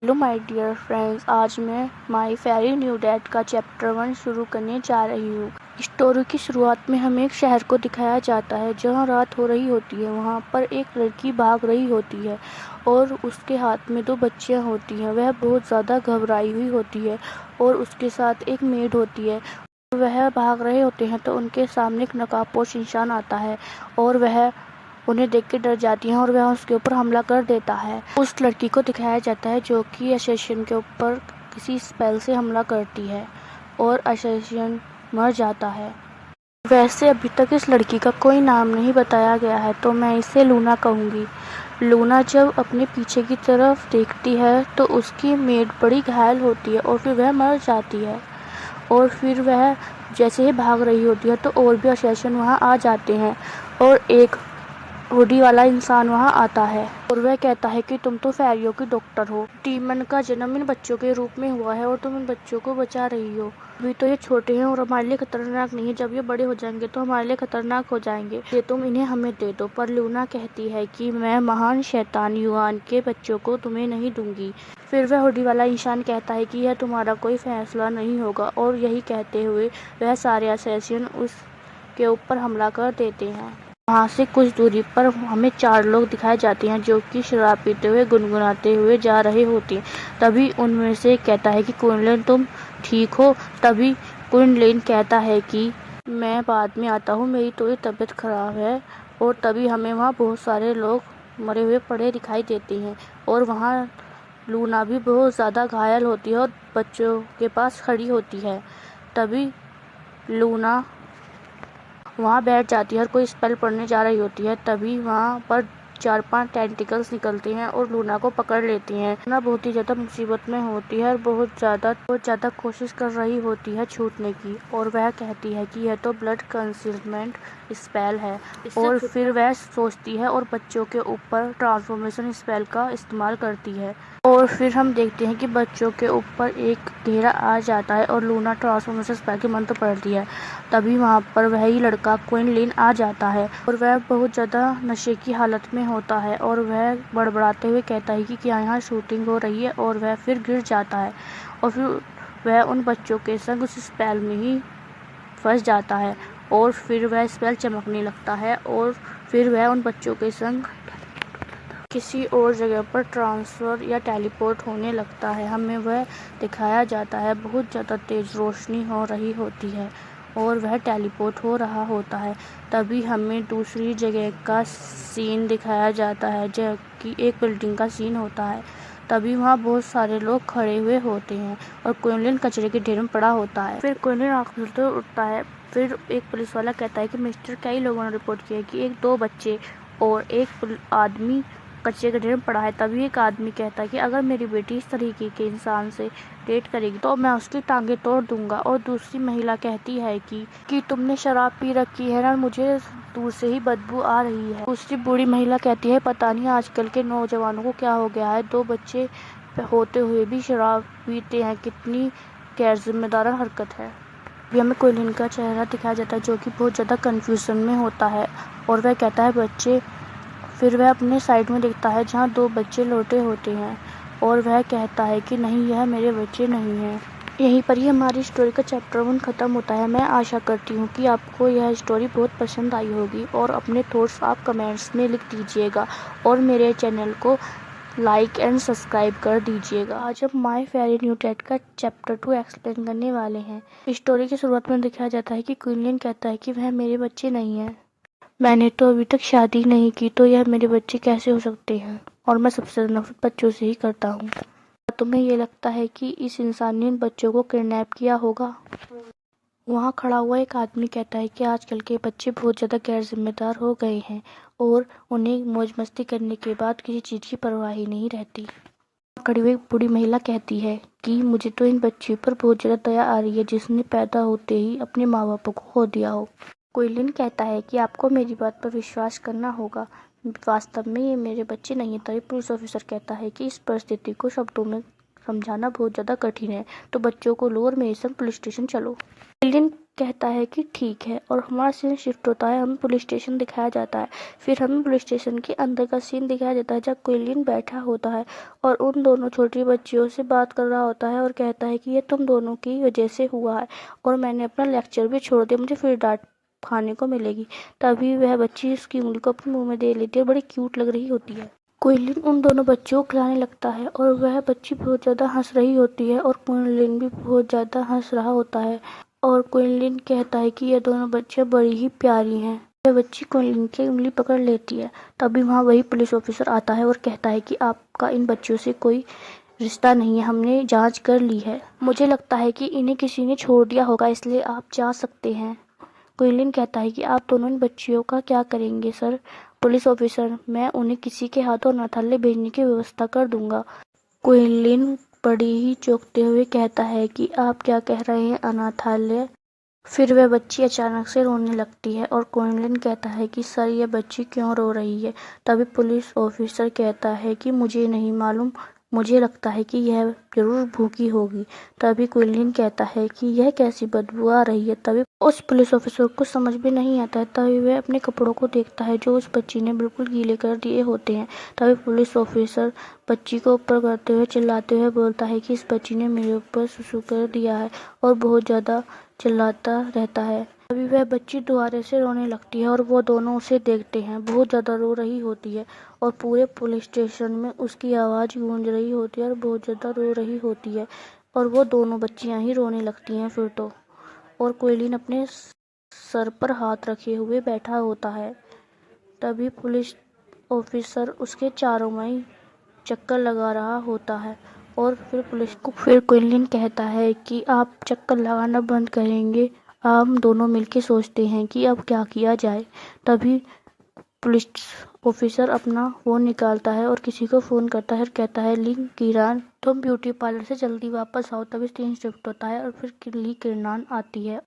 Hello my dear friends, आज मैं my Pheri new dad का चैप्टर 1 शुरू करने जा रही हूँ। स्टोरी की शुरुआत में हमें एक शहर को दिखाया जाता है जहाँ रात हो रही होती है। वहाँ पर एक लड़की भाग रही होती है और उसके हाथ में 2 बच्चियाँ होती हैं। वह बहुत ज़्यादा घबराई हुई होती है और उसके साथ एक मेड होती है। वह भाग रहे होते हैं तो उनके सामने एक नकाबपोश इंसान आता है और वह उन्हें देख के डर जाती हैं और वह उसके ऊपर हमला कर देता है। उस लड़की को दिखाया जाता है जो कि असेसियन के ऊपर किसी स्पेल से हमला करती है और असेसियन मर जाता है। वैसे अभी तक इस लड़की का कोई नाम नहीं बताया गया है, तो मैं इसे लूना कहूँगी। लूना जब अपने पीछे की तरफ देखती है तो उसकी मेड बड़ी घायल होती है और फिर वह मर जाती है। और फिर वह जैसे ही भाग रही होती है तो और भी असेसियन वहाँ आ जाते हैं और एक हुडी वाला इंसान वहाँ आता है और वह कहता है कि तुम तो फेरियों की डॉक्टर हो। डीमन का जन्म इन बच्चों के रूप में हुआ है और तुम इन बच्चों को बचा रही हो। अभी तो ये छोटे हैं और हमारे लिए खतरनाक नहीं है, जब ये बड़े हो जाएंगे तो हमारे लिए खतरनाक हो जाएंगे। ये तुम इन्हें हमें दे दो। पर लूना कहती है कि मैं महान शैतान युआन के बच्चों को तुम्हें नहीं दूंगी। फिर वह हुडी वाला इंसान कहता है कि यह तुम्हारा कोई फैसला नहीं होगा और यही कहते हुए वह सारे असैसिन उसके ऊपर हमला कर देते हैं। वहाँ से कुछ दूरी पर हमें 4 लोग दिखाए जाते हैं जो कि शराब पीते हुए गुनगुनाते हुए जा रहे होते हैं। तभी उनमें से एक कहता है कि क्विनलैन तुम ठीक हो। तभी क्विनलैन कहता है कि मैं बाद में आता हूँ, मेरी थोड़ी तबीयत खराब है। और तभी हमें वहाँ बहुत सारे लोग मरे हुए पड़े दिखाई देते हैं और वहाँ लूना भी बहुत ज़्यादा घायल होती है और बच्चों के पास खड़ी होती है। तभी लूना वहाँ बैठ जाती है और कोई स्पेल पढ़ने जा रही होती है। तभी वहाँ पर 4-5 टेंटिकल्स निकलते हैं और लूना को पकड़ लेती हैं। लूना बहुत ही ज़्यादा मुसीबत में होती है और बहुत ज़्यादा कोशिश कर रही होती है छूटने की और वह कहती है कि यह तो ब्लड कंसीलमेंट स्पेल है। और फिर वह सोचती है और बच्चों के ऊपर ट्रांसफॉर्मेशन स्पेल का इस्तेमाल करती है। और फिर हम देखते हैं कि बच्चों के ऊपर एक घेरा आ जाता है और लूना ट्रांसफॉर्मेशन स्पेल के मंत्र पढ़ती है। तभी वहाँ पर वही लड़का क्विनलैन आ जाता है और वह बहुत ज़्यादा नशे की हालत में होता है और वह बड़बड़ाते हुए कहता है कि क्या यहाँ शूटिंग हो रही है। और वह फिर गिर जाता है और फिर वह उन बच्चों के संग उस स्पेल में ही फंस जाता है और फिर वह स्पेल चमकने लगता है और फिर वह उन बच्चों के संग किसी और जगह पर ट्रांसफ़र या टेलीपोर्ट होने लगता है। हमें वह दिखाया जाता है बहुत ज़्यादा तेज़ रोशनी हो रही होती है और वह टेलीपोर्ट हो रहा होता है। तभी हमें दूसरी जगह का सीन दिखाया जाता है जो कि एक बिल्डिंग का सीन होता है। तभी वहाँ बहुत सारे लोग खड़े हुए होते हैं और क्विनलैन कचरे के ढेर में पड़ा होता है। फिर क्विनलैन आँख खोलते हुए उठता है। फिर एक पुलिस वाला कहता है कि मिस्टर, कई लोगों ने रिपोर्ट किया कि 2 बच्चे और एक आदमी कचरे के ढेर में पड़ा है। तभी एक आदमी कहता है कि अगर मेरी बेटी इस तरीके के इंसान से डेट करेगी तो मैं उसकी टांगें तोड़ दूंगा। और दूसरी महिला कहती है कि तुमने शराब पी रखी है ना, मुझे दूर से ही बदबू आ रही है। दूसरी बूढ़ी महिला कहती है पता नहीं आजकल के नौजवानों को क्या हो गया है, 2 बच्चे होते हुए भी शराब पीते हैं, कितनी गैर जिम्मेदार हरकत है। अभी हमें क्विनलैन का चेहरा दिखाया जाता है जो कि बहुत ज़्यादा कन्फ्यूजन में होता है और वह कहता है बच्चे। फिर वह अपने साइड में देखता है जहाँ 2 बच्चे लौटे होते हैं और वह कहता है कि नहीं, यह मेरे बच्चे नहीं हैं। यहीं पर ही हमारी स्टोरी का चैप्टर 1 ख़त्म होता है। मैं आशा करती हूँ कि आपको यह स्टोरी बहुत पसंद आई होगी और अपने थॉट्स आप कमेंट्स में लिख दीजिएगा और मेरे चैनल को लाइक एंड सब्सक्राइब कर दीजिएगा। आज हम माय फेरी न्यू डैड का चैप्टर 2 एक्सप्लेन करने वाले हैं। स्टोरी की शुरुआत में दिखाया जाता है कि क्विनलैन कहता है कि वह मेरे बच्चे नहीं हैं। मैंने तो अभी तक शादी नहीं की, तो यह मेरे बच्चे कैसे हो सकते हैं? और मैं सबसे ज़्यादा नफरत बच्चों से ही करता हूँ। तुम्हें ये लगता है कि इस इंसान ने इन बच्चों को किडनैप किया होगा? वहाँ खड़ा हुआ एक आदमी कहता है कि आजकल के बच्चे बहुत ज़्यादा गैर जिम्मेदार हो गए हैं और उन्हें मौज मस्ती करने के बाद किसी चीज़ की परवाह ही नहीं रहती। खड़ी हुई एक बूढ़ी महिला कहती है कि मुझे तो इन बच्चों पर बहुत ज़्यादा दया आ रही है जिसने पैदा होते ही अपने माँ बापों को खो दिया हो। क्विनलैन कहता है कि आपको मेरी बात पर विश्वास करना होगा, वास्तव में ये मेरे बच्चे नहीं हैं। तभी पुलिस ऑफिसर कहता है कि इस परिस्थिति को शब्दों में समझाना बहुत ज़्यादा कठिन है, तो बच्चों को लो और मेरे संग पुलिस स्टेशन चलो। क्विनलैन कहता है कि ठीक है, और हमारा सीन शिफ्ट होता है, हमें पुलिस स्टेशन दिखाया जाता है। फिर हमें पुलिस स्टेशन के अंदर का सीन दिखाया जाता है जब क्विलिन बैठा होता है और उन दोनों छोटी बच्चियों से बात कर रहा होता है और कहता है कि ये तुम दोनों की वजह से हुआ है और मैंने अपना लेक्चर भी छोड़ दिया, मुझे फिर डांट खाने को मिलेगी। तभी वह बच्ची उसकी उंगली को अपने मुंह में दे लेती है, बड़ी क्यूट लग रही होती है। क्विलिन उन दोनों बच्चों को खिलाने लगता है और वह बच्ची बहुत ज़्यादा हंस रही होती है और क्विलिन भी बहुत ज़्यादा हंस रहा होता है और क्विलिन कहता है कि ये दोनों बच्चे बड़ी ही प्यारी हैं। वह बच्ची क्विलिन की उंगली पकड़ लेती है। तभी वहाँ वही पुलिस ऑफिसर आता है और कहता है कि आपका इन बच्चियों से कोई रिश्ता नहीं है, हमने जांच कर ली है, मुझे लगता है कि इन्हें किसी ने छोड़ दिया होगा, इसलिए आप जा सकते हैं। क्विलिन कहता है कि आप दोनों इन बच्चियों का क्या करेंगे सर? पुलिस ऑफिसर, मैं उन्हें किसी के हाथों अनाथालय भेजने की व्यवस्था कर दूंगा। क्विलिन बड़ी ही चौंकते हुए कहता है कि आप क्या कह रहे हैं, अनाथालय? फिर वह बच्ची अचानक से रोने लगती है और क्विलिन कहता है कि सर, यह बच्ची क्यों रो रही है? तभी पुलिस ऑफिसर कहता है कि मुझे नहीं मालूम, मुझे लगता है कि यह जरूर भूखी होगी। तभी क्विलिन कहता है कि यह कैसी बदबू आ रही है। तभी उस पुलिस ऑफिसर को समझ में नहीं आता है। तभी वह अपने कपड़ों को देखता है जो उस बच्ची ने बिल्कुल गीले कर दिए होते हैं। तभी पुलिस ऑफिसर बच्ची को ऊपर करते हुए चिल्लाते हुए बोलता है कि इस बच्ची ने मेरे ऊपर सुसु कर दिया है और बहुत ज़्यादा चिल्लाता रहता है। अभी वह बच्ची दोबारा से रोने लगती है और वो दोनों उसे देखते हैं, बहुत ज़्यादा रो रही होती है और पूरे पुलिस स्टेशन में उसकी आवाज़ गूंज रही होती है और बहुत ज़्यादा रो रही होती है और वो दोनों बच्चियां ही रोने लगती हैं फिर तो। और क्विलिन अपने सर पर हाथ रखे हुए बैठा होता है। तभी पुलिस ऑफिसर उसके चारों में चक्कर लगा रहा होता है और फिर क्विलिन कहता है कि आप चक्कर लगाना बंद करेंगे? हम दोनों मिलके सोचते हैं कि अब क्या किया जाए। तभी पुलिस ऑफिसर अपना फ़ोन निकालता है और किसी को फ़ोन करता है और कहता है, ली किरान, तुम ब्यूटी पार्लर से जल्दी वापस आओ। तभी सीन शिफ्ट होता है और फिर ली किरान आती है।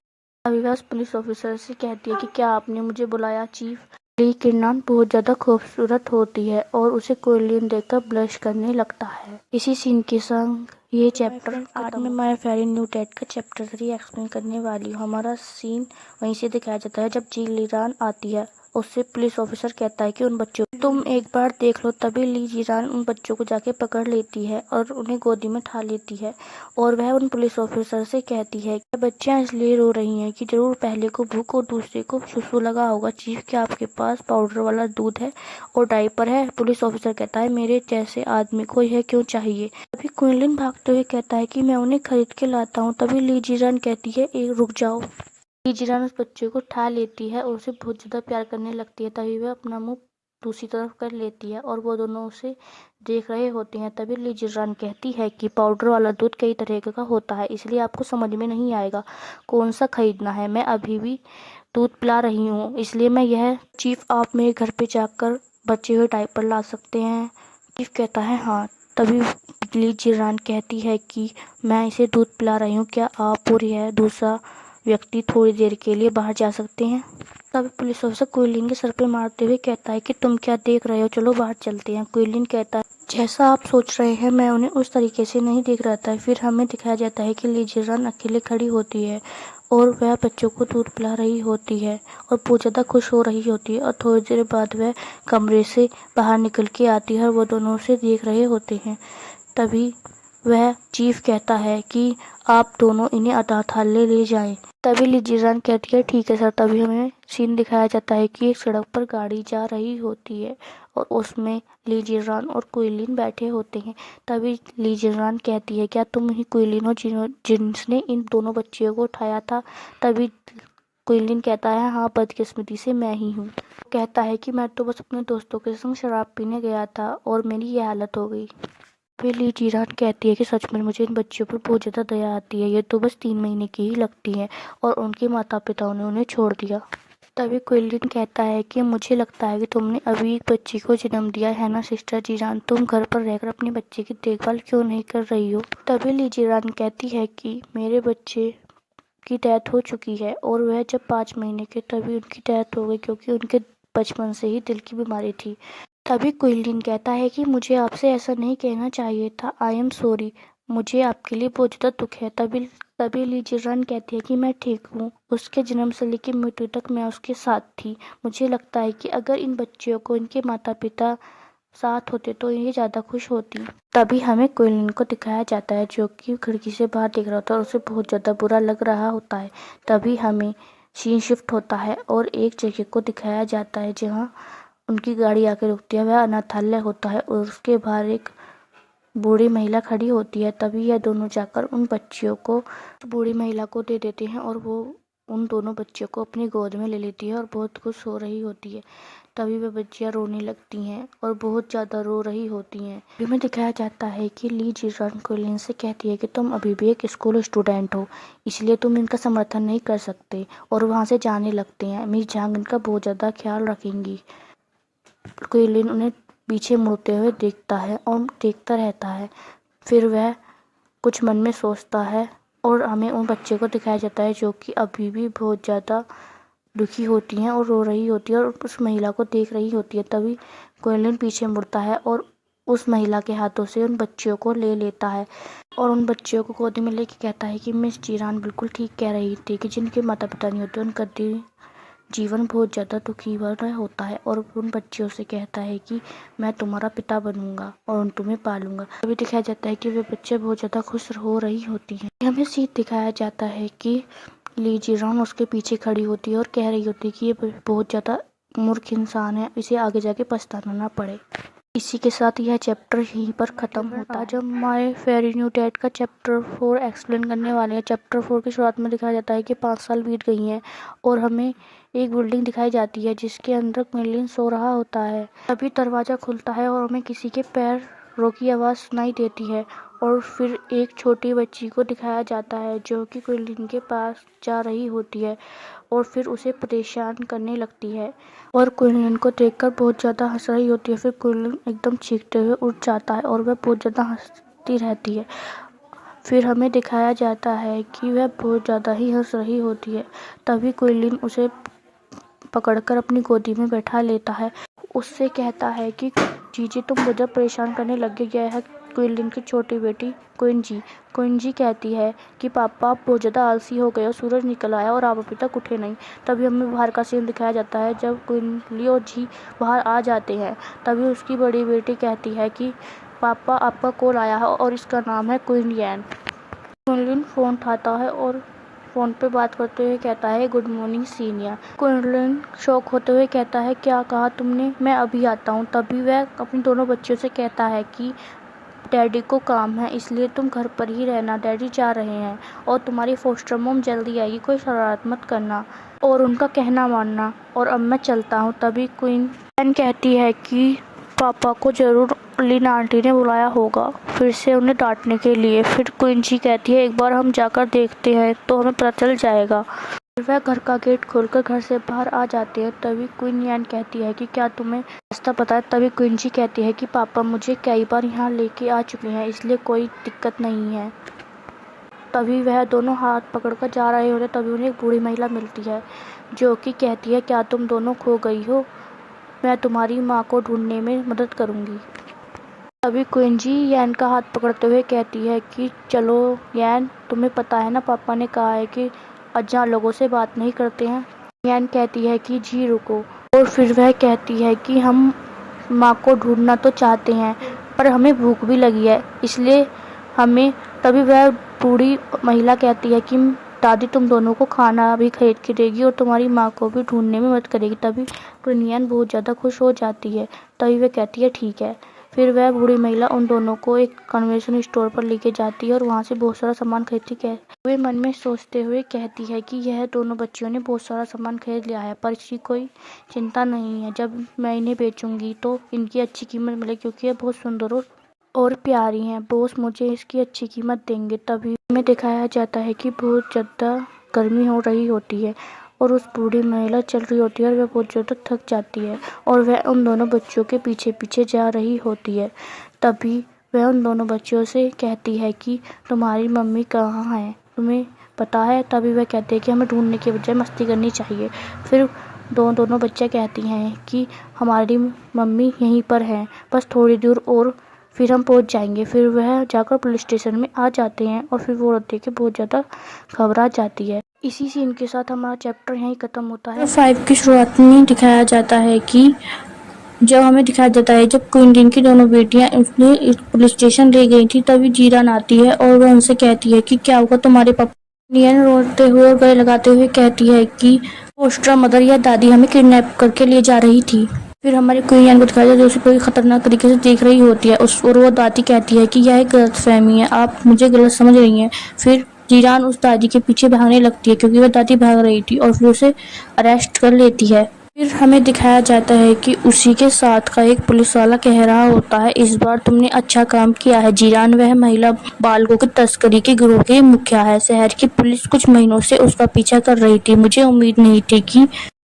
अभी वह पुलिस ऑफिसर से कहती है कि क्या आपने मुझे बुलाया चीफ? ली किरान बहुत ज़्यादा खूबसूरत होती है और उसे क्विलिन देखकर ब्लश करने लगता है। इसी सीन के संग ये चैप्टर आज में माय फेरी न्यू डैड का चैप्टर 3 एक्सप्लेन करने वाली हूँ। हमारा सीन वहीं से दिखाया जाता है जब जी लीरान आती है। उससे पुलिस ऑफिसर कहता है कि उन बच्चों तुम एक बार देख लो। तभी ली जीरान उन बच्चों को जाके पकड़ लेती है और उन्हें गोदी में उठा लेती है और वह उन पुलिस ऑफिसर से कहती है कि बच्चियां इसलिए रो रही हैं कि जरूर पहले को भूख और दूसरे को सुसु लगा होगा। चीफ, क्या आपके पास पाउडर वाला दूध है और डायपर है? पुलिस ऑफिसर कहता है, मेरे जैसे आदमी को यह क्यों चाहिए? तभी क्विलिन भागते हुए कहता है कि मैं उन्हें खरीद के लाता हूँ। तभी ली जीरान कहती है, एक रुक जाओ। ली जीरान उस बच्चे को उठा लेती है और उसे बहुत ज़्यादा प्यार करने लगती है। तभी वह अपना मुंह दूसरी तरफ कर लेती है और वो दोनों उसे देख रहे होते हैं। तभी ली जीरान कहती है कि पाउडर वाला दूध कई तरह का होता है, इसलिए आपको समझ में नहीं आएगा कौन सा खरीदना है। मैं अभी भी दूध पिला रही हूँ, इसलिए मैं यह चीफ, आप मेरे घर पे जाकर बचे हुए डायपर ला सकते हैं? चीफ कहता है, हाँ। तभी ली जीरान कहती है कि मैं इसे दूध पिला रही हूँ, क्या आप और यह दूसरा व्यक्ति थोड़ी देर के लिए बाहर जा सकते हैं? तभी पुलिस ऑफिसर क्विलिन के सर पे मारते हुए कहता है कि तुम क्या देख रहे हो, चलो बाहर चलते हैं। क्विलिन कहता है, जैसा आप सोच रहे हैं मैं उन्हें उस तरीके से नहीं देख रहा था। फिर हमें दिखाया जाता है कि ली जीरान अकेले खड़ी होती है और वह बच्चों को दूध पिला रही होती है और बहुत ज़्यादा खुश हो रही होती है और थोड़ी देर बाद वह कमरे से बाहर निकल के आती है और वो दोनों उसे देख रहे होते हैं। तभी वह चीफ कहता है कि आप दोनों इन्हें अनाथालय ले जाएं। तभी ली जीरान कहती है, ठीक है सर। तभी हमें सीन दिखाया जाता है कि एक सड़क पर गाड़ी जा रही होती है और उसमें ली जीरान और क्विलिन बैठे होते हैं। तभी ली जीरान कहती है, क्या तुम ही क्विलिन हो जिसने इन दोनों बच्चियों को उठाया था? तभी क्विलिन कहता है, हाँ, बदकिस्मती से मैं ही हूँ। कहता है कि मैं तो बस अपने दोस्तों के संग शराब पीने गया था और मेरी ये हालत हो गई। फिर ली जीरान कहती है कि सच में मुझे इन बच्चियों पर बहुत ज़्यादा दया आती है, ये तो बस 3 महीने की ही लगती हैं और उनके माता पिताओं ने उन्हें छोड़ दिया। तभी क्विलिन कहता है कि मुझे लगता है कि तुमने अभी एक बच्ची को जन्म दिया है ना सिस्टर जीरान, तुम घर पर रहकर अपने बच्चे की देखभाल क्यों नहीं कर रही हो? तभी ली जीरान कहती है कि मेरे बच्चे की डेथ हो चुकी है और वह जब 5 महीने के तभी उनकी डेथ हो गई क्योंकि उनके बचपन से ही दिल की बीमारी थी। तभी क्विलिन कहता है कि मुझे आपसे ऐसा नहीं कहना चाहिए था, आई एम सॉरी। मुझे आपके लिए बहुत ज़्यादा दुख है। तभी तभी ली जीरान कहती है कि मैं ठीक हूँ। उसके जन्म से लेकर मृत्यु तक मैं उसके साथ थी। मुझे लगता है कि अगर इन बच्चियों को इनके माता पिता साथ होते तो ये ज़्यादा खुश होती। तभी हमें क्विलिन को दिखाया जाता है जो कि खिड़की से बाहर देख रहा होता है और उसे बहुत ज़्यादा बुरा लग रहा होता है। तभी हमें सीन शिफ्ट होता है और एक जगह को दिखाया जाता है जहाँ उनकी गाड़ी आके रुकती है। वह अनाथालय होता है और उसके बाहर एक बूढ़ी महिला खड़ी होती है। तभी यह दोनों जाकर उन बच्चियों को बूढ़ी महिला को दे देते हैं और वो उन दोनों बच्चियों को अपनी गोद में ले लेती है और बहुत खुश हो रही होती है। तभी वह बच्चियां रोने लगती हैं और बहुत ज़्यादा रो रही होती हैं। हमें दिखाया जाता है कि ली जीरान क्विलिन से कहती है कि तुम अभी भी एक स्कूल स्टूडेंट हो, इसलिए तुम इनका समर्थन नहीं कर सकते, और वहाँ से जाने लगते हैं। मिस झांग इनका बहुत ज़्यादा ख्याल रखेंगी। क्विलिन उन्हें पीछे मुड़ते हुए देखता है और देखता रहता है। फिर वह कुछ मन में सोचता है और हमें उन बच्चे को दिखाया जाता है जो कि अभी भी बहुत ज़्यादा दुखी होती हैं और रो रही होती है और उस महिला को देख रही होती है। तभी क्विलिन पीछे मुड़ता है और उस महिला के हाथों से उन बच्चियों को ले लेता है और उन बच्चियों को गोदी में लेके कहता है कि मिस जीरान बिल्कुल ठीक कह रही थी कि जिनके माता पिता नहीं होते उनका जीवन बहुत ज़्यादा दुखी भरा होता है। और उन बच्चियों से कहता है कि मैं तुम्हारा पिता बनूंगा और तुम्हें पालूंगा। अभी दिखाया जाता है कि वे बच्चे बहुत ज़्यादा खुश हो रही होती हैं। हमें सीन दिखाया जाता है कि ली जीरान उसके पीछे खड़ी होती है और कह रही होती है कि ये बहुत ज़्यादा मूर्ख इंसान है, इसे आगे जाके पछताना ना पड़े। इसी के साथ यह चैप्टर यहीं पर ख़त्म होता है। जब माय फेयरी न्यू डेड का चैप्टर 4 एक्सप्लेन करने वाले हैं। चैप्टर 4 की शुरुआत में दिखाया जाता है कि 5 साल बीत गई हैं और हमें एक बिल्डिंग दिखाई जाती है जिसके अंदर क्विलिन सो रहा होता है। तभी दरवाज़ा खुलता है और हमें किसी के पैर की आवाज़ सुनाई देती है और फिर एक छोटी बच्ची को दिखाया जाता है जो कि क्विलिन के पास जा रही होती है और फिर उसे परेशान करने लगती है और क्विलिन को देखकर बहुत ज़्यादा हंस रही होती है। फिर क्विलिन एकदम चीखते हुए उठ जाता है और वह बहुत ज़्यादा हंसती रहती है। फिर हमें दिखाया जाता है कि वह बहुत ज़्यादा ही हंस रही होती है। तभी क्विलिन उसे पकड़कर अपनी गोदी में बैठा लेता है। उससे कहता है कि जीजी तुम मुझे परेशान करने लग गया है। क्विलिन की छोटी बेटी क्विंजी कहती है कि पापा आप बहुत ज़्यादा आलसी हो गए हो, सूरज निकल आया और आप अभी तक उठे नहीं। तभी हमें बाहर का सीन दिखाया जाता है जब क्विनली और जी बाहर आ जाते हैं। तभी उसकी बड़ी बेटी कहती है कि पापा आपका कॉल आया है और इसका नाम है क्वीन यैन। क्विलिन फ़ोन उठाता है और फ़ोन पे बात करते हुए कहता है good morning senior. Qilin shock होते हुए कहता है क्या कहा तुमने, मैं अभी आता हूँ। तभी वह अपनी दोनों बच्चियों से कहता है कि डैडी को काम है इसलिए तुम घर पर ही रहना, डैडी जा रहे हैं और तुम्हारी फोस्टर मॉम जल्दी आएगी, कोई शरारत मत करना और उनका कहना मानना, और अब मैं चलता हूँ। तभी क्वीन एन कहती है कि पापा को जरूर लीना आंटी ने बुलाया होगा फिर से उन्हें डांटने के लिए। फिर क्वीन जी कहती है एक बार हम जाकर देखते हैं तो हमें पता चल जाएगा। फिर वह घर का गेट खोलकर घर से बाहर आ जाते हैं। तभी क्वीन यान कहती है कि क्या तुम्हें रास्ता पता है। तभी क्वीन जी कहती है कि पापा मुझे कई बार यहाँ लेके आ चुके हैं इसलिए कोई दिक्कत नहीं है। तभी वह दोनों हाथ पकड़कर जा रहे होते तभी उन्हें एक बूढ़ी महिला मिलती है जो कि कहती है क्या तुम दोनों खो गई हो, मैं तुम्हारी माँ को ढूंढने में मदद करूँगी। तभी क्वीन जी यैन का हाथ पकड़ते हुए कहती है कि चलो यैन, तुम्हें पता है ना पापा ने कहा है कि अज्जा लोगों से बात नहीं करते हैं। यैन कहती है कि जी रुको, और फिर वह कहती है कि हम माँ को ढूंढना तो चाहते हैं पर हमें भूख भी लगी है इसलिए हमें। तभी वह बूढ़ी महिला कहती है कि दादी तुम दोनों को खाना भी खरीद के देगी और तुम्हारी माँ को भी ढूंढने में मदद करेगी। तभी क्वीन बहुत ज़्यादा खुश हो जाती है। तभी वह कहती है ठीक है। फिर वह बूढ़ी महिला उन दोनों को एक कन्वेंशन स्टोर पर लेके जाती है और वहाँ से बहुत सारा सामान खरीदती है। वे मन में सोचते हुए कहती है कि यह दोनों बच्चियों ने बहुत सारा सामान खरीद लिया है पर इसकी कोई चिंता नहीं है, जब मैं इन्हें बेचूंगी तो इनकी अच्छी कीमत मिलेगी क्योंकि ये बहुत सुंदर और प्यारी हैं। बॉस मुझे इसकी अच्छी कीमत देंगे। तभी हमें दिखाया जाता है कि बहुत ज़्यादा गर्मी हो रही होती है और उस बूढ़ी महिला चल रही होती है और वह बहुत ज़्यादा थक जाती है और वह उन दोनों बच्चों के पीछे पीछे जा रही होती है। तभी वह उन दोनों बच्चियों से कहती है कि तुम्हारी मम्मी कहाँ है, तुम्हें पता है। तभी वह कहते हैं कि हमें ढूंढने के बजाय मस्ती करनी चाहिए। फिर दोनों बच्चे कहती हैं कि हमारी मम्मी यहीं पर हैं, बस थोड़ी दूर और फिर हम पहुंच जाएंगे। फिर वह जाकर पुलिस स्टेशन में आ जाते हैं और फिर वो औरत देख के बहुत ज़्यादा घबरा जाती है। इसी सीन के साथ हमारा चैप्टर यहीं ख़त्म होता है। 5 की शुरुआत में दिखाया जाता है कि जब क्वीन लिन की दोनों बेटियां उसने पुलिस स्टेशन ले गई थी, तभी जीरान आती है और वह उनसे कहती है कि क्या हुआ तुम्हारे पापा। नियन रोते हुए और गले लगाते हुए कहती है कि फोस्टर मदर या दादी हमें किडनैप करके ले जा रही थी। फिर हमारी क्वीन को दिखाया जाता है जो उसे कोई खतरनाक तरीके से देख रही होती है और वो दादी कहती है कि यह एक गलतफहमी है, आप मुझे गलत समझ रही हैं। फिर जीरान उस दादी के पीछे भागने लगती है क्योंकि वह दादी भाग रही थी और फिर उसे अरेस्ट कर लेती है। फिर हमें दिखाया जाता है कि उसी के साथ का एक पुलिस वाला कह रहा होता है, इस बार तुमने अच्छा काम किया है जीरान। वह महिला बालकों की तस्करी के गिरोह के मुखिया है। शहर की पुलिस कुछ महीनों से उसका पीछा कर रही थी। मुझे उम्मीद नहीं थी कि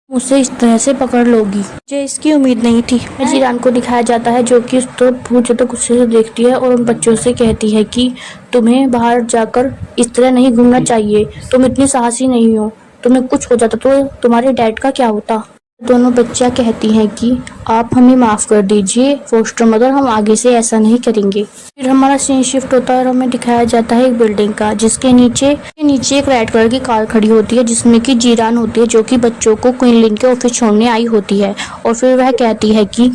मुझसे इस तरह से पकड़ लोगी। मुझे इसकी उम्मीद नहीं थी। जीरान को दिखाया जाता है जो कि उस तरफ बहुत ज़्यादा गुस्से से देखती है और उन बच्चों से कहती है कि तुम्हें बाहर जाकर इस तरह नहीं घूमना चाहिए, तुम इतनी साहसी नहीं हो, तुम्हें कुछ हो जाता तो तुम्हारे डैड का क्या होता। दोनों बच्चियां कहती हैं कि आप हमें माफ़ कर दीजिए फोस्टर मदर, हम आगे से ऐसा नहीं करेंगे। फिर हमारा सीन शिफ्ट होता है और हमें दिखाया जाता है एक बिल्डिंग का, जिसके नीचे एक रेड कलर की कार खड़ी होती है जिसमें कि जीरान होती है जो कि बच्चों को क्वीन लिन के ऑफिस छोड़ने आई होती है। और फिर वह कहती है कि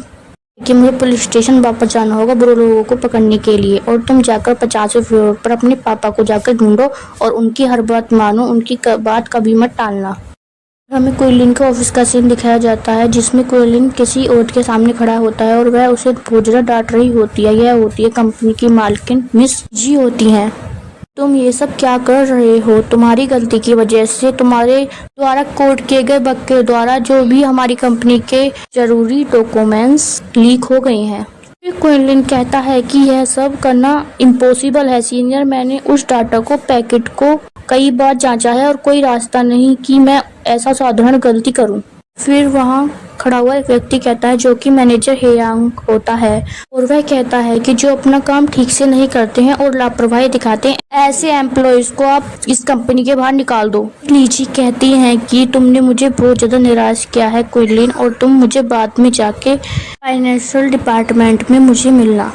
मुझे पुलिस स्टेशन वापस जाना होगा बुरे लोगों को पकड़ने के लिए, और तुम जाकर 50वें फ्लोर पर अपने पापा को जाकर ढूंढो और उनकी हर बात मानो, उनकी बात कभी मत टालना। हमें क्वीन के ऑफिस का सीन दिखाया जाता है जिसमें क्वीन किसी औरत के सामने खड़ा होता है और वह उसे बहुत ज़्यादा डांट रही होती है। यह होती है कंपनी की मालकिन मिस जी होती हैं। तुम ये सब क्या कर रहे हो, तुम्हारी गलती की वजह से तुम्हारे द्वारा कोड किए गए बग के द्वारा जो भी हमारी कंपनी के जरूरी डॉक्यूमेंट्स लीक हो गए हैं। क्वीन कहता है कि यह सब करना इम्पॉसिबल है सीनियर, मैंने उस डाटा को पैकेट को कई बार जांचा है और कोई रास्ता नहीं कि मैं ऐसा साधारण गलती करूं। फिर वहां खड़ा हुआ एक व्यक्ति कहता है जो कि मैनेजर हेयांग होता है और वह कहता है कि जो अपना काम ठीक से नहीं करते हैं और लापरवाही दिखाते हैं, ऐसे एम्प्लॉयज को आप इस कंपनी के बाहर निकाल दो। लीजी कहती हैं कि तुमने मुझे बहुत ज़्यादा निराश किया है क्वीन, और तुम मुझे बाद में जाके फाइनेंशियल डिपार्टमेंट में मुझे मिलना।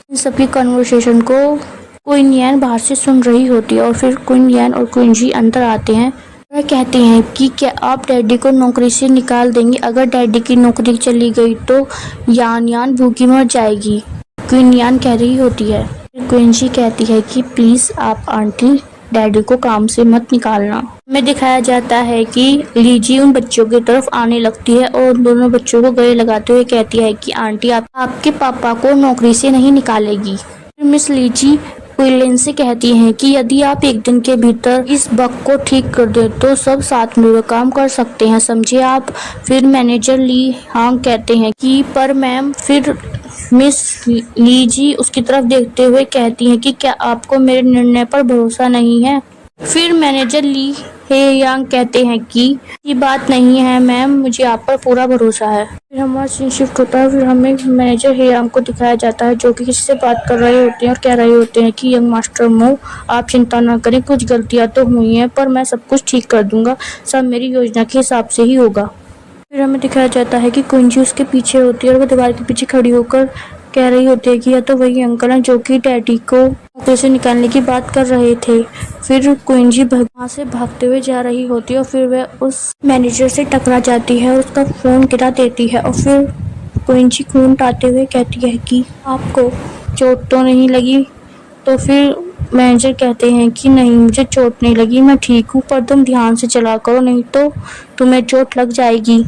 इन सबकी कन्वर्सेशन को क्वीन यान बाहर से सुन रही होती है और फिर क्वीन यान और क्वीन जी अंदर आते हैं। वह कहते हैं कि क्या आप डैडी को नौकरी से निकाल देंगे, अगर डैडी की नौकरी चली गई तो यान भूखी मर जाएगी, क्वीन यान कह रही होती है। क्वीन जी कहती है कि प्लीज़ आप आंटी डैडी को काम से मत निकालना। हमें दिखाया जाता है कि लीजी उन बच्चों की तरफ आने लगती है और दोनों बच्चों को गले लगाते हुए कहती है कि आंटी आपके पापा को नौकरी से नहीं निकालेगी। मिस लीजी क्वीन से कहती हैं कि यदि आप एक दिन के भीतर इस बग को ठीक कर दे तो सब साथ मिलकर काम कर सकते हैं, समझे आप। फिर मैनेजर ली हांग कहते हैं कि पर मैम। फिर मिस लीजी उसकी तरफ देखते हुए कहती हैं कि क्या आपको मेरे निर्णय पर भरोसा नहीं है। फिर मैनेजर ली हेयांग कहते हैं कि ये बात नहीं है मैम, मुझे आप पर पूरा भरोसा है। फिर हमारा सीन शिफ्ट होता है। फिर हमें मैनेजर हेयांग को दिखाया जाता है जो कि किसी से बात कर रहे होते हैं और कह रहे होते हैं कि यंग मास्टर मो, आप चिंता ना करें, कुछ गलतियां तो हुई हैं पर मैं सब कुछ ठीक कर दूंगा, सब मेरी योजना के हिसाब से ही होगा। फिर हमें दिखाया जाता है कि कुंजी उसके पीछे होती है और वो दीवार के पीछे खड़ी होकर कह रही होती है कि यह तो वही अंकल हैं जो कि डैडी को नौकरी से निकालने की बात कर रहे थे। फिर क्वीन वहां से भागते हुए जा रही होती है और फिर वह उस मैनेजर से टकरा जाती है और उसका फोन गिरा देती है और फिर क्वीन खून टाते हुए कहती है कि आपको चोट तो नहीं लगी। तो फिर मैनेजर कहते हैं कि नहीं, मुझे चोट नहीं लगी, मैं ठीक हूँ, पर तुम ध्यान से चला करो नहीं तो तुम्हें चोट लग जाएगी।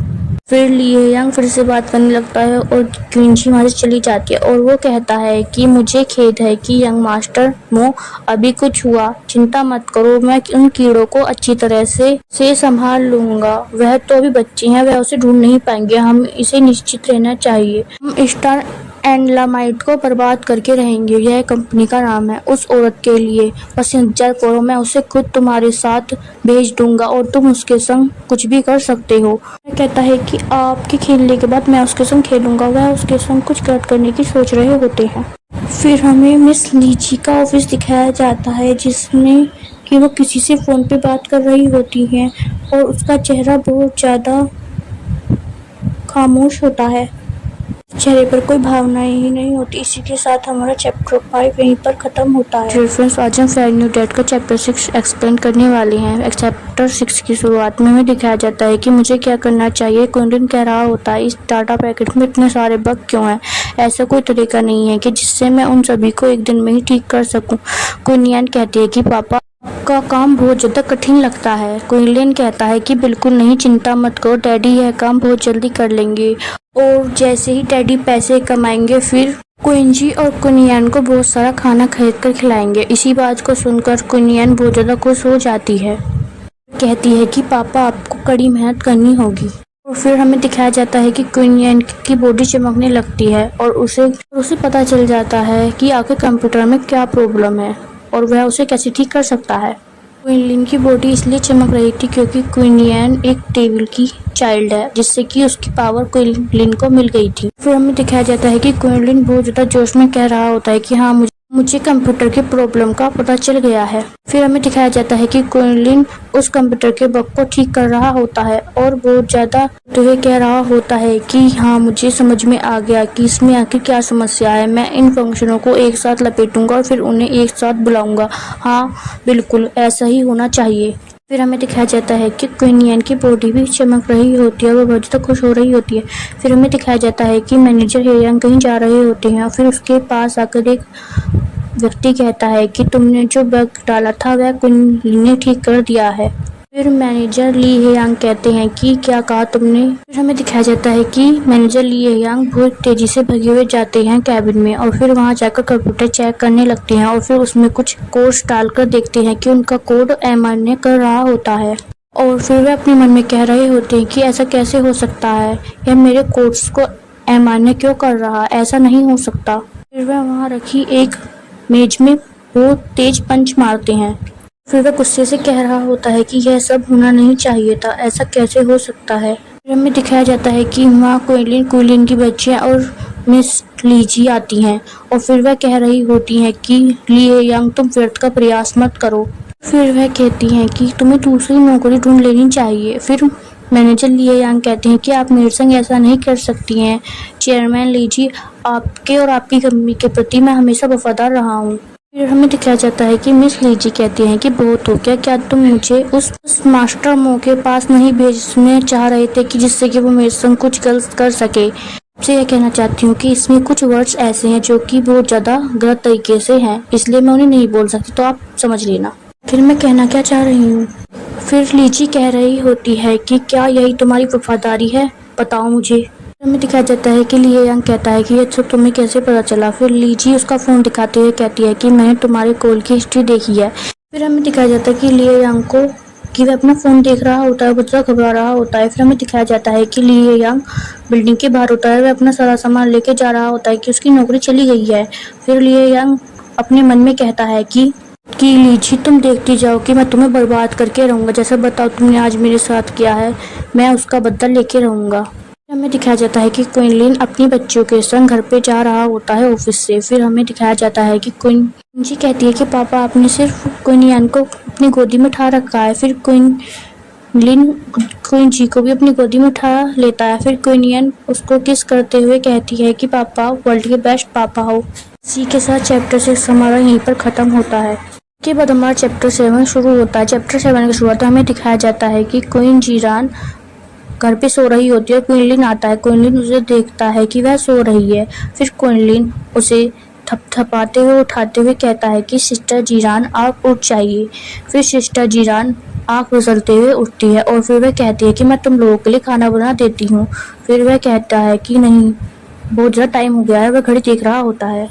फिर ली यांग फिर से बात करने लगता है और क्वीन वहाँ से चली जाती है और वो कहता है कि मुझे खेद है कि यंग मास्टर मो, अभी कुछ हुआ चिंता मत करो, मैं उन कीड़ों को अच्छी तरह से संभाल लूंगा, वह तो अभी बच्चे हैं, वह उसे ढूंढ नहीं पाएंगे, हम इसे निश्चित रहना चाहिए, हम स्टार एंडलामाइट को बर्बाद करके रहेंगे, यह कंपनी का नाम है। उस औरत के लिए बस इंतजार करो, मैं उसे खुद तुम्हारे साथ भेज दूंगा और तुम उसके संग कुछ भी कर सकते हो। वह कहता है कि आपके खेलने के बाद मैं उसके संग खेलूंगा। वह उसके संग कुछ गलत करने की सोच रहे होते हैं। फिर हमें मिस लीची का ऑफिस दिखाया जाता है जिसमें कि वो किसी से फोन पे बात कर रही होती है और उसका चेहरा बहुत ज्यादा खामोश होता है। चेहरे पर कोई भावनाएं ही नहीं होती। इसी के साथ हमारा चैप्टर 5 यहीं पर खत्म होता है। फ्रेंड्स, आज हम फेयर न्यू डेट का चैप्टर 6 एक्सप्लेन करने वाले हैं। चैप्टर 6 की शुरुआत में हमें दिखाया जाता है कि मुझे क्या करना चाहिए। क्विंटन कह रहा होता है, इस डाटा पैकेट में इतने सारे बग क्यों हैं? ऐसा कोई तरीका नहीं है कि जिससे मैं उन सभी को एक दिन में ही ठीक कर सकूं। क्विनियन कहती है कि पापा का काम बहुत ज़्यादा कठिन लगता है। क्विंटन कहता है कि बिल्कुल नहीं, चिंता मत करो डैडी, यह काम बहुत जल्दी कर लेंगे। और जैसे ही डैडी पैसे कमाएंगे फिर क्विंजी और क्विनियन को बहुत सारा खाना खरीद कर खिलाएंगे। इसी बात को सुनकर क्विनियन बहुत ज़्यादा खुश हो जाती है। कहती है कि पापा आपको कड़ी मेहनत करनी होगी। और फिर हमें दिखाया जाता है कि क्विनियन की बॉडी चमकने लगती है और उसे पता चल जाता है कि आखिर कंप्यूटर में क्या प्रॉब्लम है और वह उसे कैसे ठीक कर सकता है। क्विनलिन की बॉडी इसलिए चमक रही थी क्योंकि क्विनियन एक टेबल की चाइल्ड है, जिससे कि उसकी पावर क्विनलिन को मिल गई थी। फिर हमें दिखाया जाता है कि क्विनलिन बहुत ज़्यादा जोश में कह रहा होता है कि हाँ, मुझे कंप्यूटर के प्रॉब्लम का पता चल गया है। फिर हमें दिखाया जाता है कि क्विनलिन उस कंप्यूटर के बग को ठीक कर रहा होता है और बहुत ज़्यादा तो कह रहा होता है कि हाँ, मुझे समझ में आ गया कि इसमें आखिर क्या समस्या है। मैं इन फंक्शनों को एक साथ लपेटूंगा और फिर उन्हें एक साथ बुलाऊंगा। हाँ बिल्कुल, ऐसा ही होना चाहिए। फिर हमें दिखाया जाता है कि क्विनियन की बॉडी भी चमक रही होती है और बहुत ज़्यादा खुश हो रही होती है। फिर हमें दिखाया जाता है कि मैनेजर हेयंग कहीं जा रहे होते हैं और फिर उसके पास आकर एक व्यक्ति कहता है कि तुमने जो बग डाला था वह क्विनलिन ने ठीक कर दिया है। फिर मैनेजर ली हेयांग कहते हैं कि क्या कहा तुमने। फिर हमें दिखाया जाता है कि मैनेजर ली हेयांग बहुत तेजी से भगे हुए जाते हैं कैबिन में और फिर वहां जाकर कंप्यूटर चेक करने लगते हैं और फिर उसमें कुछ कोड्स डालकर देखते हैं कि उनका कोड एमआरएनए कर रहा होता है। और फिर वे अपने मन में कह रहे होते हैं कि ऐसा कैसे हो सकता है, यह मेरे कोड्स को एमआरएनए क्यों कर रहा, ऐसा नहीं हो सकता। फिर वह वहाँ रखी एक मेज में बहुत तेज पंच मारते हैं। फिर वह गुस्से से कह रहा होता है कि यह सब होना नहीं चाहिए था, ऐसा कैसे हो सकता है। फिर हमें दिखाया जाता है कि वहाँ क्विनलिन की बच्चियाँ और मिस लीजी आती हैं और फिर वह कह रही होती हैं कि ली हेयांग, तुम व्यर्थ का प्रयास मत करो। फिर वह कहती हैं कि तुम्हें दूसरी नौकरी ढूंढ लेनी चाहिए। फिर मैनेजर ली हेयांग कहते हैं कि आप मेरे संग ऐसा नहीं कर सकती हैं चेयरमैन लीजी, आपके और आपकी कंपनी के प्रति मैं हमेशा वफादार रहा हूँ। फिर हमें दिखाया जाता है कि मिस लीजी कहती हैं कि बहुत हो गया, क्या तुम मुझे उस मास्टर मो के पास नहीं भेजने चाह रहे थे कि जिससे कि वो मेरे संग कुछ गलत कर सके। आपसे यह कहना चाहती हूँ कि इसमें कुछ वर्ड्स ऐसे हैं जो कि बहुत ज़्यादा गलत तरीके से हैं, इसलिए मैं उन्हें नहीं बोल सकती, तो आप समझ लेना। फिर मैं कहना क्या चाह रही हूँ। फिर लीजी कह रही होती है कि क्या यही तुम्हारी वफादारी है, बताओ मुझे। हमें दिखाया जाता है कि ली हेयांग कहता है कि ये सब तुम्हें कैसे पता चला। फिर लीजी उसका फ़ोन दिखाते हुए कहती है कि मैंने तुम्हारे कॉल की हिस्ट्री देखी है। फिर हमें दिखाया जाता है कि ली हेयांग को कि वह अपना फ़ोन देख रहा होता है, बहुत ज़्यादा घबरा रहा होता है। फिर हमें दिखाया जाता है कि ली हेयांग बिल्डिंग के बाहर होता है, वह अपना सारा सामान लेके जा रहा होता है कि उसकी नौकरी चली गई है। फिर ली हेयांग अपने मन में कहता है कि लीजी, तुम देखती जाओ कि मैं तुम्हें बर्बाद करके रहूँगा, जैसा बताओ तुमने आज मेरे साथ किया है, मैं उसका बदला लेके रहूँगा। हमें दिखाया जाता है कि क्विनलिन अपनी बच्चियों के संग घर पे जा रहा होता है ऑफिस से। फिर हमें दिखाया जाता है कि क्विंजी कहती है कि पापा, आपने सिर्फ क्विनियन को अपनी गोदी में उठा रखा है। फिर क्विनलिन क्विंजी को भी अपनी गोदी में उठा लेता है। फिर क्विनियन उसको किस करते हुए कहती है कि पापा वर्ल्ड के बेस्ट पापा हो। इसी के साथ चैप्टर 6 हमारा यहीं पर ख़त्म होता है। के बाद हमारा चैप्टर 7 शुरू होता है। चैप्टर 7 की शुरुआत हमें दिखाया जाता है कि क्वीन जीरान घर पे सो रही होती है। क्विनलिन आता है, क्विनलिन उसे देखता है कि वह सो रही है। फिर क्विनलिन उसे थपथपाते हुए उठाते हुए कहता है कि सिस्टर जीरान, आप उठ जाइए। फिर सिस्टर जीरान आँख मसलते हुए उठती है और फिर वह कहती है कि मैं तुम लोगों के लिए खाना बना देती हूँ। फिर वह कहता है कि नहीं, बहुत ज़्यादा टाइम हो गया है। वह घड़ी देख रहा होता है,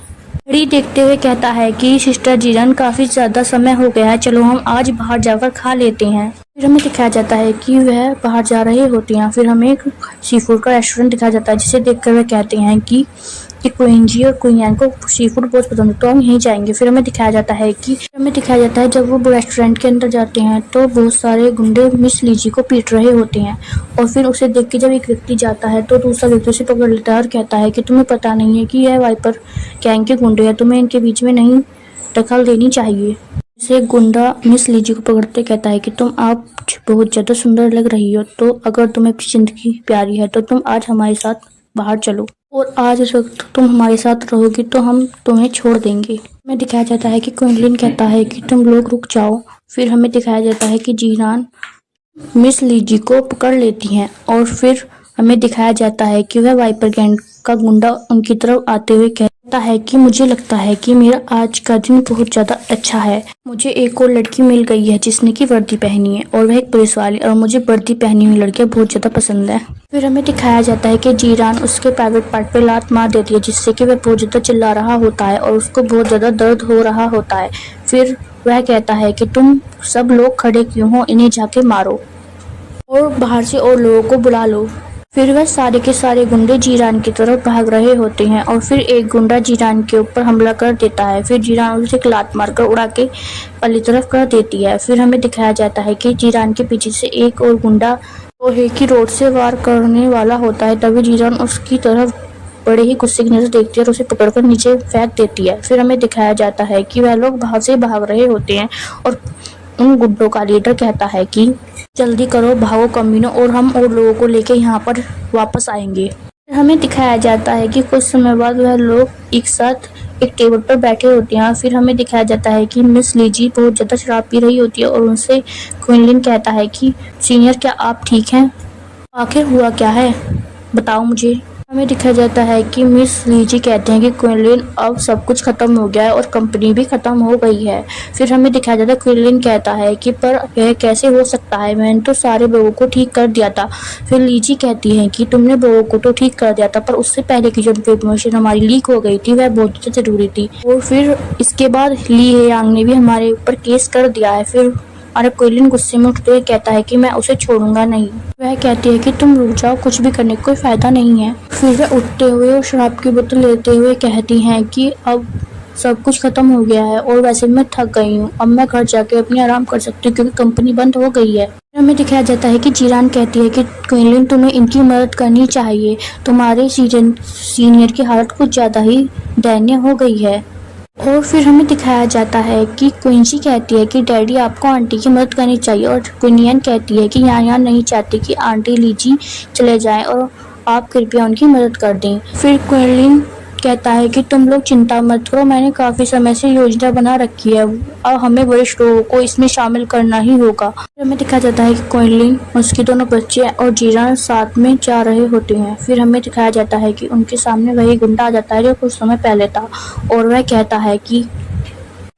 घड़ी देखते हुए कहता है कि सिस्टर जीरान, काफ़ी ज़्यादा समय हो गया है, चलो हम आज बाहर जाकर खा लेते हैं। फिर हमें दिखाया जाता है कि वह बाहर जा रहे होते हैं। फिर हमें एक सी फूड का रेस्टोरेंट दिखाया जाता है, जिसे देखकर वह कहते हैं कि क्विंजी और क्विनियन को सी फूड बहुत पसंद है, तो हम यहीं जाएंगे। फिर हमें दिखाया जाता है जब वो रेस्टोरेंट के अंदर जाते हैं तो बहुत सारे गुंडे मिस लीजी को पीट रहे होते हैं। और फिर उसे देख के जब एक व्यक्ति जाता है तो दूसरा व्यक्ति उसे पकड़ लेता है और कहता है कि तुम्हें पता नहीं है कि यह वाइपर गैंग के गुंडे हैं, तुम्हें इनके बीच में नहीं दखल देनी चाहिए। इसे गुंडा मिस लीजी को पकड़ते कहता है कि तुम आप बहुत ज़्यादा सुंदर लग रही हो, तो अगर तुम्हें अपनी जिंदगी प्यारी है तो तुम आज हमारे साथ बाहर चलो। और आज अगर तुम हमारे साथ रहोगी तो हम तुम्हें छोड़ देंगे। हमें दिखाया जाता है कि क्विंटलिन कहता है कि तुम लोग रुक जाओ। फिर हमें दिखाया जाता है कि जीरान मिस लीजी को पकड़ लेती हैं और फिर हमें दिखाया जाता है कि वह वाइपर गैंग का गुंडा उनकी तरफ आते हुए कहता है कि मुझे लगता है कि मेरा आज का दिन बहुत ज़्यादा अच्छा है। मुझे एक और लड़की मिल गई है जिसने की वर्दी पहनी है और वह एक पुलिस वाली, और मुझे वर्दी पहनी हुई लड़कियां बहुत ज़्यादा पसंद है। फिर हमें दिखाया जाता है कि जीरान उसके प्राइवेट पार्ट पे लात मार देती है जिससे कि वह बहुत ज़्यादा चिल्ला रहा होता है और उसको बहुत ज़्यादा दर्द हो रहा होता है। फिर वह कहता है कि तुम सब लोग खड़े क्यों हो, इन्हें जाके मारो और बाहर से और लोगों को बुला लो। फिर वह सारे के सारे गुंडे जीरान की तरफ भाग रहे होते हैं और फिर एक गुंडा जीरान के ऊपर हमला कर देता है। फिर जीरान उसे एक लात मारकर उड़ा के पल्ली तरफ कर देती है। फिर हमें दिखाया जाता है कि जीरान के पीछे से एक और गुंडा लोहे की रोड से वार करने वाला होता है। तभी जीरान उसकी तरफ बड़े ही गुस्से की नजर देखती है और उसे पकड़कर नीचे फेंक देती है। फिर हमें दिखाया जाता है कि वह लोग बाहर से भाग रहे होते हैं और उन गुंडों का लीडर कहता है कि जल्दी करो, भागो कमीनों, और हम और लोगों को लेके यहाँ पर वापस आएंगे। हमें दिखाया जाता है कि कुछ समय बाद वह लोग एक साथ एक टेबल पर बैठे होते हैं। फिर हमें दिखाया जाता है कि मिस लीजी बहुत ज़्यादा शराब पी रही होती है और उनसे क्विंटलिन कहता है कि सीनियर, क्या आप ठीक हैं? आखिर हुआ क्या है, बताओ मुझे। हमें दिखाया जाता है कि मिस लीजी कहते हैं कि क्विंटलिन, अब सब कुछ खत्म हो गया है और कंपनी भी खत्म हो गई है। फिर हमें दिखाया जाता है क्विंटलिन कहता है कि पर यह कैसे हो सकता है, मैंने तो सारे लोगों को ठीक कर दिया था। फिर लीजी कहती है कि तुमने लोगों को तो ठीक कर दिया था, पर उससे पहले की जो इन्फॉर्मेशन हमारी लीक हो गई थी वह बहुत जरूरी थी, और फिर इसके बाद ली हेयांग ने भी हमारे ऊपर केस कर दिया है। फिर और क्विंटलिन गुस्से में उठते हुए कहता है कि मैं उसे छोड़ूंगा नहीं। वह कहती है कि तुम रुक जाओ, कुछ भी करने का कोई फायदा नहीं है। फिर वह उठते हुए और शराब की बोतल लेते हुए कहती हैं कि अब सब कुछ खत्म हो गया है और वैसे मैं थक गई हूँ, अब मैं घर जाके अपनी आराम कर सकती हूँ क्योंकि कंपनी बंद हो गई है। हमें दिखाया जाता है कि जीरान कहती है कि क्विंटलिन, तुम्हें इनकी मदद करनी चाहिए, तुम्हारे सीनियर की हालत कुछ ज्यादा ही दयनीय हो गई है। और फिर हमें दिखाया जाता है कि क्विंसी कहती है कि डैडी, आपको आंटी की मदद करनी चाहिए, और क्विनियन कहती है कि यहाँ नहीं चाहती कि आंटी लीजी चले जाएं और आप कृपया उनकी मदद कर दें। फिर क्विंटलिन कहता है कि तुम लोग चिंता मत करो, मैंने काफ़ी समय से योजना बना रखी है, अब हमें वरिष्ठ लोगों को इसमें शामिल करना ही होगा। फिर हमें दिखाया जाता है कि क्विंटलिन, उसके दोनों बच्चे और जीरान साथ में जा रहे होते हैं। फिर हमें दिखाया जाता है कि उनके सामने वही गुंडा आ जाता है जो कुछ समय पहले था, और वह कहता है कि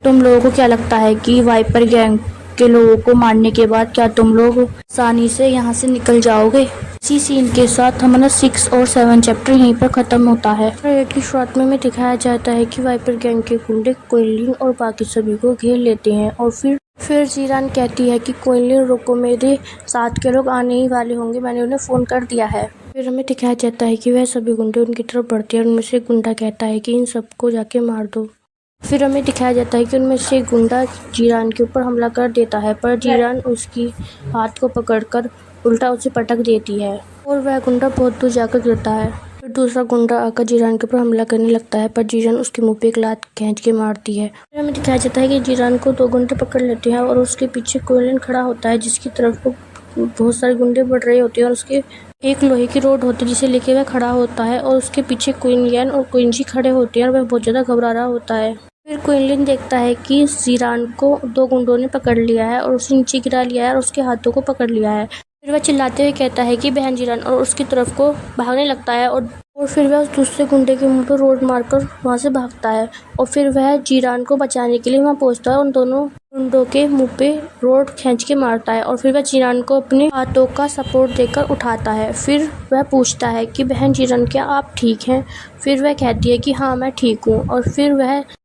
तुम लोगों को क्या लगता है कि वाइपर गैंग के लोगों को मारने के बाद क्या तुम लोग आसानी से यहाँ से निकल जाओगे? इसी सीन के साथ हमारा 6 और 7 चैप्टर यहीं पर खत्म होता है। रेड की शॉर्ट में हमें दिखाया जाता है कि वाइपर गैंग के गुंडे क्विंटलिन और बाकी सभी को घेर लेते हैं, और फिर जीरान कहती है कि क्विंटलिन रुको, मेरे साथ के लोग आने ही वाले होंगे, मैंने उन्हें फ़ोन कर दिया है। फिर हमें दिखाया जाता है कि वह सभी गुंडे उनकी तरफ बढ़ते हैं और उनमें से गुंडा कहता है कि इन सबको जाके मार दो। फिर हमें दिखाया जाता है कि उनमें से गुंडा जीरान के ऊपर हमला कर देता है, पर जीरान उसकी हाथ को पकड़कर उल्टा उसे पटक देती है और वह गुंडा बहुत दूर जाकर गिरता है। फिर दूसरा गुंडा आकर जीरान के ऊपर हमला करने लगता है, पर जीरान उसके मुंह पे एक लात खींच के मारती है। फिर हमें दिखाया जाता है कि जीरान को 2 गुंडे पकड़ लेते हैं और उसके पीछे क्विंटलिन खड़ा होता है जिसकी तरफ को बहुत सारे गुंडे बढ़ रहे होते हैं, और उसके एक लोहे की रोड होती है जिसे लेके वह खड़ा होता है, और उसके पीछे क्विनियन और क्विंसी खड़े होते हैं और वह बहुत ज़्यादा घबरा रहा होता है। फिर क्विंटलिन देखता है कि जीरान को 2 गुंडों ने पकड़ लिया है और उसे नीचे गिरा लिया है और उसके हाथों को पकड़ लिया है। फिर वह चिल्लाते हुए कहता है कि बहन जीरान, और उसकी तरफ को भागने लगता है, और फिर वह उस दूसरे गुंडे के मुंह पर रोड मारकर वहाँ से भागता है, और फिर वह जीरान को बचाने के लिए वहाँ पहुँचता है, उन दोनों गुंडों के मुंह पे रोड खींच के मारता है, और फिर वह जीरान को अपने हाथों का सपोर्ट देकर उठाता है। फिर वह पूछता है कि बहन जीरान, क्या आप ठीक हैं? फिर वह कहती है कि हाँ, मैं ठीक हूँ। और फिर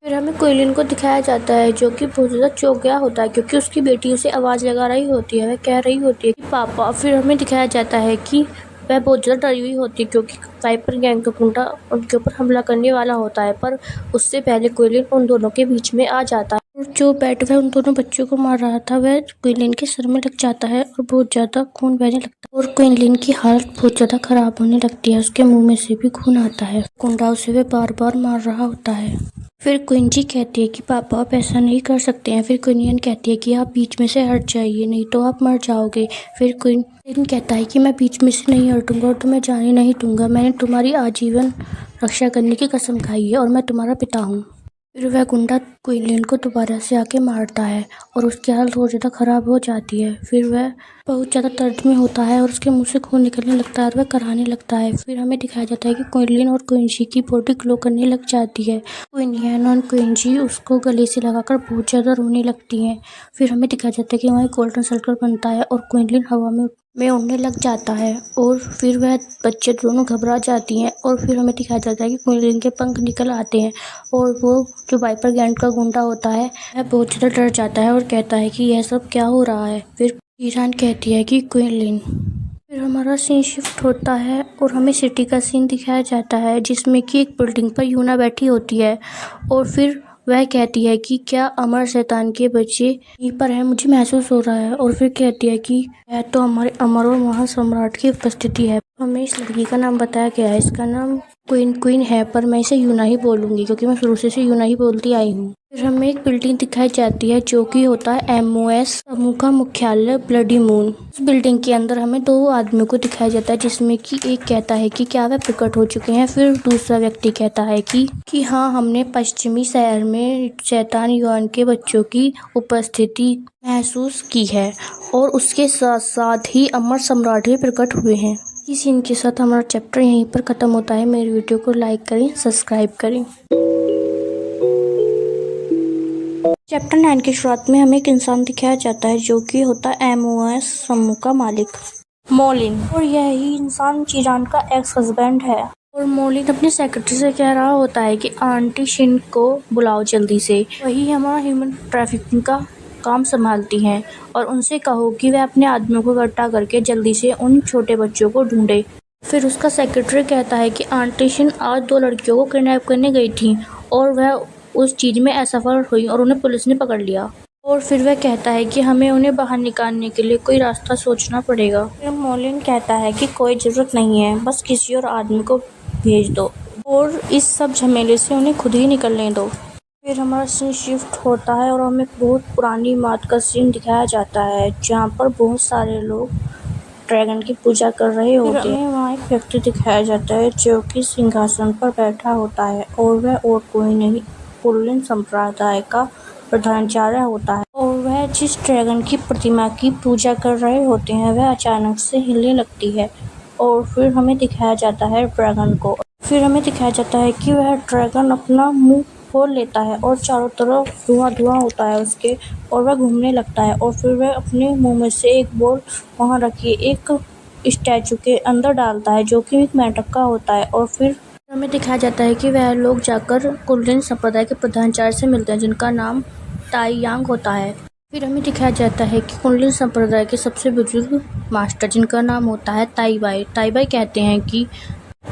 हमें क्विंटलिन को दिखाया जाता है जो कि बहुत ज़्यादा चौंक गया होता है क्योंकि उसकी बेटी उसे आवाज़ लगा रही होती है, वह कह रही होती है कि पापा। फिर हमें दिखाया जाता है कि वह बहुत ज़्यादा डरी हुई होती है क्योंकि वाइपर गैंग का गुंडा उनके ऊपर हमला करने वाला होता है, पर उससे पहले क्विंटलिन उन दोनों के बीच में आ जाता है। और जो बैट वह उन दोनों बच्चों को मार रहा था वह क्विनलिन के सर में लग जाता है और बहुत ज़्यादा खून बहने लगता है और क्विनलिन की हालत बहुत ज़्यादा खराब होने लगती है। उसके मुंह में से भी खून आता है। गुंडा उसे वह बार बार मार रहा होता है। फिर क्विंजी कहती है कि पापा आप ऐसा नहीं कर सकते हैं। फिर क्विनियन कहती है कि आप बीच में से हट जाइए, नहीं तो आप मर जाओगे। फिर क्विंलिन कहता है कि मैं बीच में से नहीं हटूंगा और तुम्हें जाने नहीं दूंगा। मैंने तुम्हारी आजीवन रक्षा करने की कसम खाई है और मैं तुम्हारा पिता हूँ। फिर वह गुंडा क्विनलिन को दोबारा से आके मारता है और उसकी हालत और ज़्यादा खराब हो जाती है। फिर वह बहुत ज़्यादा दर्द में होता है और उसके मुंह से खून निकलने लगता है और वह कराहने लगता है। फिर हमें दिखाया जाता है कि क्विनलिन और क्विंजी की बॉडी ग्लो करने लग जाती है। क्विनियन और क्विंजी उसको गले से लगाकर बहुत ज़्यादा रोने लगती हैं। फिर हमें दिखाया जाता है कि वहाँ एक गोल्डन सर्कल बनता है और क्विनलिन हवा में उड़ने लग जाता है और फिर वह बच्चे दोनों घबरा जाती हैं। और फिर हमें दिखाया जाता है कि क्विनलिन के पंख निकल आते हैं और वो जो वाइपर गैंग का गुंडा होता है वह बहुत ज़्यादा डर जाता है और कहता है कि यह सब क्या हो रहा है। फिर ईरान कहती है कि क्विनलिन। फिर हमारा सीन शिफ्ट होता है और हमें सिटी का सीन दिखाया जाता है जिसमें कि एक बिल्डिंग पर यूना बैठी होती है और फिर वह कहती है कि क्या अमर शैतान के बच्चे यहीं पर हैं, मुझे महसूस हो रहा है। और फिर कहती है कि यह तो हमारे अमर और महासम्राट की उपस्थिति है। हमें इस लड़की का नाम बताया गया है, इसका नाम क्वीन है, पर मैं इसे यूना ही बोलूँगी क्योंकि मैं शुरू से यूना ही बोलती आई हूँ। फिर हमें एक बिल्डिंग दिखाई जाती है जो कि होता है MOS समूह का मुख्यालय ब्लडी मून। उस बिल्डिंग के अंदर हमें 2 आदमियों को दिखाया जाता है जिसमें कि एक कहता है कि क्या वह प्रकट हो चुके हैं। फिर दूसरा व्यक्ति कहता है कि हाँ, हमने पश्चिमी शहर में शैतान युआन के बच्चों की उपस्थिति महसूस की है और उसके साथ साथ ही अमर सम्राट भी प्रकट हुए हैं। इस सीन के साथ हमारा चैप्टर यहीं पर ख़त्म होता है। मेरी वीडियो को लाइक करें, सब्सक्राइब करें। चैप्टर 9 की शुरुआत में हमें एक इंसान दिखाया जाता है जो कि होता है MOS समूह का मालिक मोलिन और यही इंसान जीरान का एक्स हस्बैंड है। और मोलिन अपने सेक्रेटरी से कह रहा होता है कि आंटी शिन को बुलाओ जल्दी से, वही हमारा ह्यूमन ट्रैफिकिंग का काम संभालती हैं और उनसे कहो कि वह अपने आदमियों को इकट्ठा करके जल्दी से उन छोटे बच्चों को ढूंढे। फिर उसका सेक्रेटरी कहता है कि आंटी शिन आज 2 लड़कियों को किडनैप करने गई थी और वह उस चीज़ में असफल हुई और उन्हें पुलिस ने पकड़ लिया। और फिर वह कहता है कि हमें उन्हें बाहर निकालने के लिए कोई रास्ता सोचना पड़ेगा। फिर मोलिन कहता है कि कोई ज़रूरत नहीं है, बस किसी और आदमी को भेज दो और इस सब झमेले से उन्हें खुद ही निकलने दो। फिर हमारा सीन शिफ्ट होता है और हमें बहुत पुरानी इमारत का सीन दिखाया जाता है जहाँ पर बहुत सारे लोग ड्रैगन की पूजा कर रहे होते हैं। वहाँ एक व्यक्ति दिखाया जाता है जो कि सिंहासन पर बैठा होता है और वह और कोई नहीं कुलिन संप्रदाय का प्रधानाचार्य होता है। और वह जिस ड्रैगन की प्रतिमा की पूजा कर रहे होते हैं वह अचानक से हिलने लगती है और फिर हमें दिखाया जाता है ड्रैगन को। फिर हमें दिखाया जाता है कि वह ड्रैगन अपना मुंह खोल लेता है और चारों तरफ धुआं होता है उसके और वह घूमने लगता है और फिर वह अपने मुंह में से एक बॉल वहाँ रखिए एक स्टैचू के अंदर डालता है जो कि एक मेंढक का होता है। और फिर हमें दिखाया जाता है कि वह लोग जाकर कुलिन संप्रदाय के प्रधानाचार्य से मिलते हैं जिनका नाम ताई यांग होता है। फिर हमें दिखाया जाता है कि कुलिन संप्रदाय के सबसे बुजुर्ग मास्टर जिनका नाम होता है ताईबाई कहते हैं कि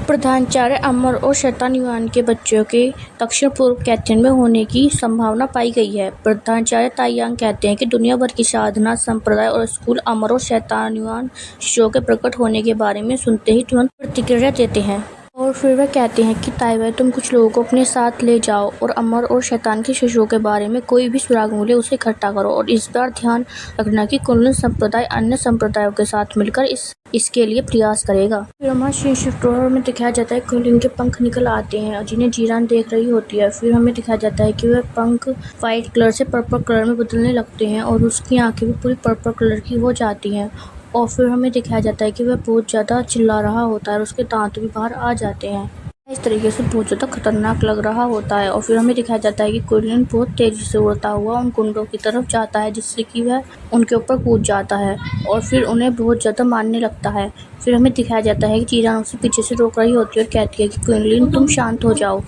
प्रधानाचार्य अमर और शैतान युआन के बच्चों के दक्षिण पूर्व कैथियन में होने की संभावना पाई गई है। प्रधानाचार्य ताईयांग कहते हैं कि दुनिया भर की साधना संप्रदाय और स्कूल अमर और शैतान युआन शिष्यों के प्रकट होने के बारे में सुनते ही तुरंत प्रतिक्रिया देते हैं। और फिर वह कहते हैं कि ताईबाई तुम कुछ लोगों को अपने साथ ले जाओ और अमर और शैतान के शिष्यों के बारे में कोई भी सुराग मिले उसे इकट्ठा करो और इस बार ध्यान रखना कि कुलिन संप्रदाय अन्य संप्रदायों के साथ मिलकर इसके लिए प्रयास करेगा। फिर हमारे सीन शिफ्ट में दिखाया जाता है कुलिन के पंख निकल आते हैं जिन्हें जीरान देख रही होती है। फिर हमें दिखाया जाता है कि वह पंख व्हाइट कलर से पर्पल कलर में बदलने लगते हैं और उसकी आंखें भी पूरी पर्पल कलर की हो जाती हैं। और फिर हमें दिखाया जाता है कि वह बहुत ज़्यादा चिल्ला रहा होता है और उसके दांत भी बाहर आ जाते हैं। इस तरीके से बहुत ज़्यादा खतरनाक लग रहा होता है। और फिर हमें दिखाया जाता है कि कुलिन बहुत तेज़ी से उड़ता हुआ उन गुंडों की तरफ जाता है जिससे कि वह उनके ऊपर कूद जाता है और फिर उन्हें बहुत ज़्यादा मारने लगता है। फिर हमें दिखाया जाता है कि जीरान उसे पीछे से रोक रही होती है और कहती है कि क्विनलिन तुम शांत हो जाओ,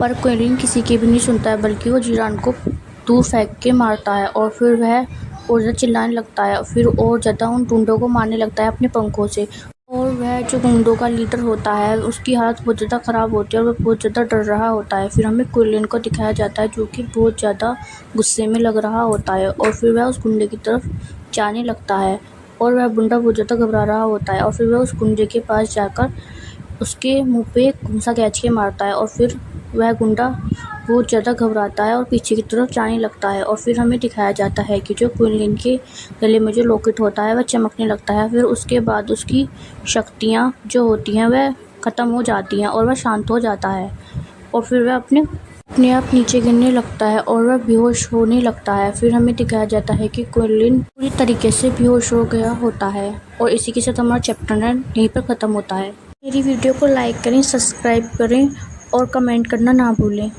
पर क्विनलिन किसी की भी नहीं सुनता है बल्कि वो जीरान को दूर फेंक के मारता है और फिर वह और ज़्यादा चिल्लाने लगता है और फिर और ज़्यादा उन गुंडों को मारने लगता है अपने पंखों से। और वह जो गुंडों का लीडर होता है उसकी हालत बहुत ज़्यादा ख़राब होती है और वह बहुत ज़्यादा डर रहा होता है। फिर हमें क्विलिन को दिखाया जाता है जो कि बहुत ज़्यादा गुस्से में लग रहा होता है और फिर वह उस गुंडे की तरफ जाने लगता है और वह गुंडा बहुत ज़्यादा घबरा रहा होता है और फिर वह उस गुंडे के पास जाकर उसके मुंह पे एक घूंसा खींच के मारता है और फिर वह गुंडा बहुत ज़्यादा घबराता है और पीछे की तरफ जाने लगता है और फिर हमें दिखाया जाता है कि जो क्विलिन के गले में जो लॉकेट होता है वह चमकने लगता है। फिर उसके बाद उसकी शक्तियाँ जो होती हैं वह ख़त्म हो जाती हैं और वह शांत हो जाता है और फिर वह अपने आप नीचे गिरने लगता है और वह बेहोश होने लगता है। फिर हमें दिखाया जाता है कि क्विलिन पूरी तरीके से बेहोश हो गया होता है और इसी के साथ हमारा चैप्टर 9 यहीं पर ख़त्म होता है। मेरी वीडियो को लाइक करें, सब्सक्राइब करें और कमेंट करना ना भूलें।